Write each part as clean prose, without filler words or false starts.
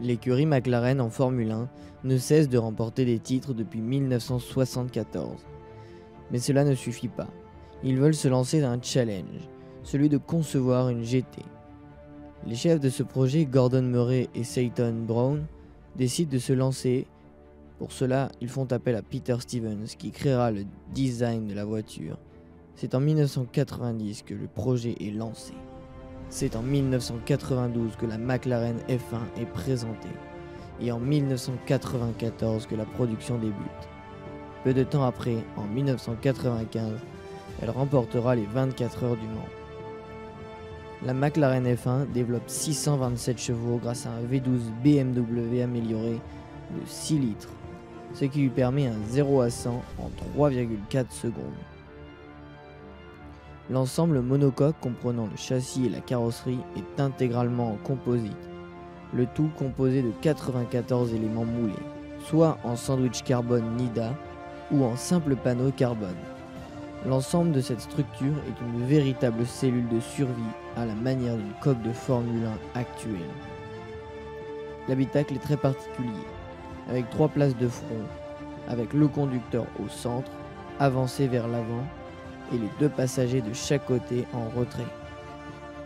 L'écurie McLaren en Formule 1 ne cesse de remporter des titres depuis 1974. Mais cela ne suffit pas. Ils veulent se lancer dans un challenge, celui de concevoir une GT. Les chefs de ce projet, Gordon Murray et Seton Brown, décident de se lancer. Pour cela, ils font appel à Peter Stevens qui créera le design de la voiture. C'est en 1990 que le projet est lancé. C'est en 1992 que la McLaren F1 est présentée. Et en 1994 que la production débute. Peu de temps après, en 1995, elle remportera les 24 heures du Mans. La McLaren F1 développe 627 chevaux grâce à un V12 BMW amélioré de 6 litres, ce qui lui permet un 0 à 100 en 3,4 secondes. L'ensemble monocoque comprenant le châssis et la carrosserie est intégralement en composite, le tout composé de 94 éléments moulés, soit en sandwich carbone Nida ou en simple panneau carbone. L'ensemble de cette structure est une véritable cellule de survie à la manière d'une coque de Formule 1 actuelle. L'habitacle est très particulier, avec 3 places de front, avec le conducteur au centre, avancé vers l'avant, et les 2 passagers de chaque côté en retrait.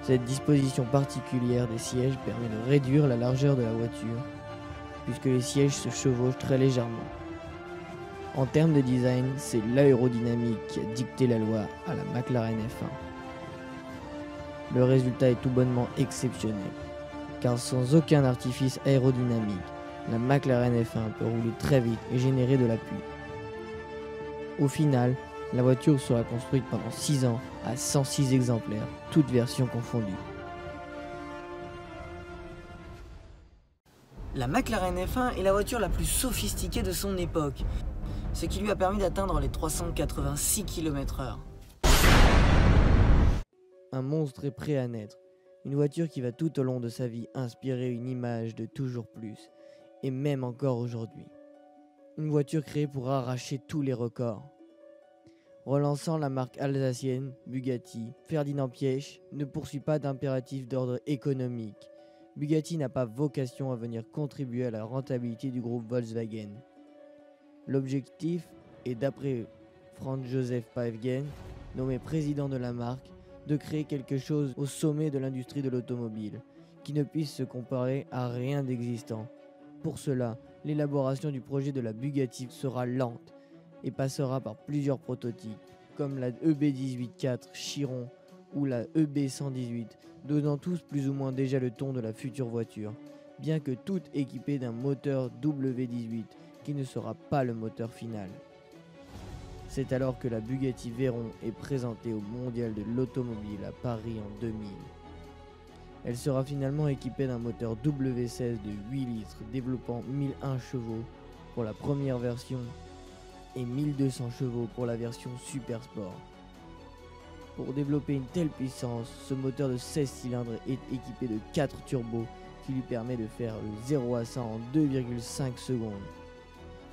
Cette disposition particulière des sièges permet de réduire la largeur de la voiture, puisque les sièges se chevauchent très légèrement. En termes de design, c'est l'aérodynamique qui a dicté la loi à la McLaren F1. Le résultat est tout bonnement exceptionnel, car sans aucun artifice aérodynamique, la McLaren F1 peut rouler très vite et générer de l'appui. Au final, la voiture sera construite pendant 6 ans à 106 exemplaires, toutes versions confondues. La McLaren F1 est la voiture la plus sophistiquée de son époque, ce qui lui a permis d'atteindre les 386 km/h. Un monstre est prêt à naître, une voiture qui va tout au long de sa vie inspirer une image de toujours plus, et même encore aujourd'hui. Une voiture créée pour arracher tous les records. Relançant la marque alsacienne, Bugatti, Ferdinand Piëch ne poursuit pas d'impératif d'ordre économique. Bugatti n'a pas vocation à venir contribuer à la rentabilité du groupe Volkswagen. L'objectif est, d'après Franz Josef Paevgen, nommé président de la marque, de créer quelque chose au sommet de l'industrie de l'automobile, qui ne puisse se comparer à rien d'existant. Pour cela, l'élaboration du projet de la Bugatti sera lente et passera par plusieurs prototypes, comme la EB18-4 Chiron ou la EB118, donnant tous plus ou moins déjà le ton de la future voiture, bien que toutes équipées d'un moteur W18 qui ne sera pas le moteur final. C'est alors que la Bugatti Veyron est présentée au Mondial de l'Automobile à Paris en 2000. Elle sera finalement équipée d'un moteur W16 de 8 litres développant 1001 chevaux pour la première version et 1200 chevaux pour la version Super Sport. Pour développer une telle puissance, ce moteur de 16 cylindres est équipé de 4 turbos qui lui permet de faire le 0 à 100 en 2,5 secondes.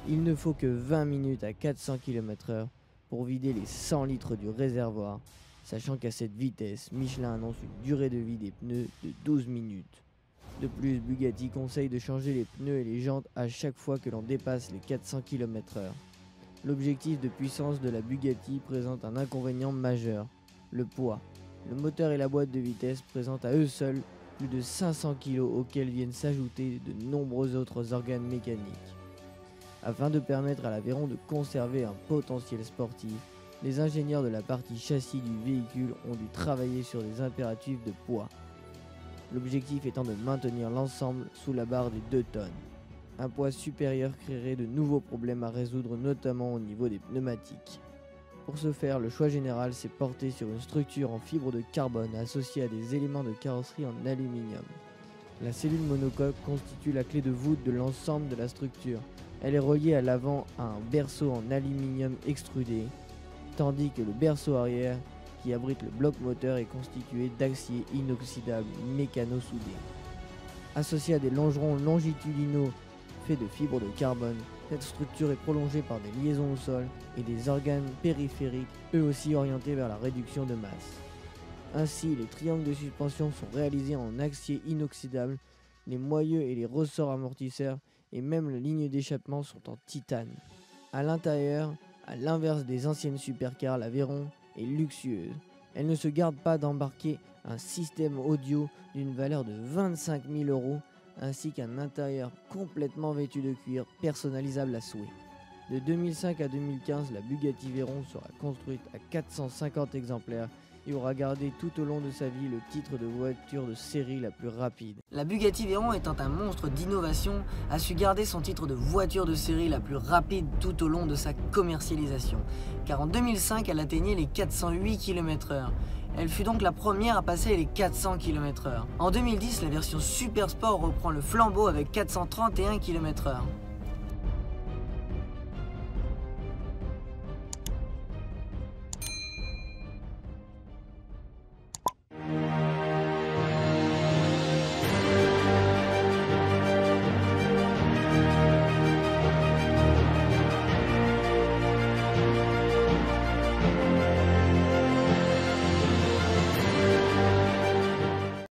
Il ne faut que 20 minutes à 400 km/h pour vider les 100 litres du réservoir, sachant qu'à cette vitesse, Michelin annonce une durée de vie des pneus de 12 minutes. De plus, Bugatti conseille de changer les pneus et les jantes à chaque fois que l'on dépasse les 400 km/h. L'objectif de puissance de la Bugatti présente un inconvénient majeur, le poids. Le moteur et la boîte de vitesse présentent à eux seuls plus de 500 kg auxquels viennent s'ajouter de nombreux autres organes mécaniques. Afin de permettre à la Veyron de conserver un potentiel sportif, les ingénieurs de la partie châssis du véhicule ont dû travailler sur des impératifs de poids. L'objectif étant de maintenir l'ensemble sous la barre des 2 tonnes. Un poids supérieur créerait de nouveaux problèmes à résoudre, notamment au niveau des pneumatiques. Pour ce faire, le choix général s'est porté sur une structure en fibre de carbone associée à des éléments de carrosserie en aluminium. La cellule monocoque constitue la clé de voûte de l'ensemble de la structure. Elle est reliée à l'avant à un berceau en aluminium extrudé, tandis que le berceau arrière, qui abrite le bloc moteur, est constitué d'acier inoxydable mécano-soudé. Associée à des longerons longitudinaux faits de fibres de carbone, cette structure est prolongée par des liaisons au sol et des organes périphériques, eux aussi orientés vers la réduction de masse. Ainsi, les triangles de suspension sont réalisés en acier inoxydable, Les moyeux et les ressorts amortisseurs et même la ligne d'échappement sont en titane. À l'intérieur, à l'inverse des anciennes supercars, la Veyron est luxueuse. Elle ne se garde pas d'embarquer un système audio d'une valeur de 25 000 € ainsi qu'un intérieur complètement vêtu de cuir personnalisable à souhait. De 2005 à 2015, la Bugatti Veyron sera construite à 450 exemplaires et aura gardé tout au long de sa vie le titre de voiture de série la plus rapide. La Bugatti Veyron, étant un monstre d'innovation, a su garder son titre de voiture de série la plus rapide tout au long de sa commercialisation, car en 2005, elle atteignait les 408 km/h. Elle fut donc la première à passer les 400 km/h. En 2010, la version Super Sport reprend le flambeau avec 431 km/h.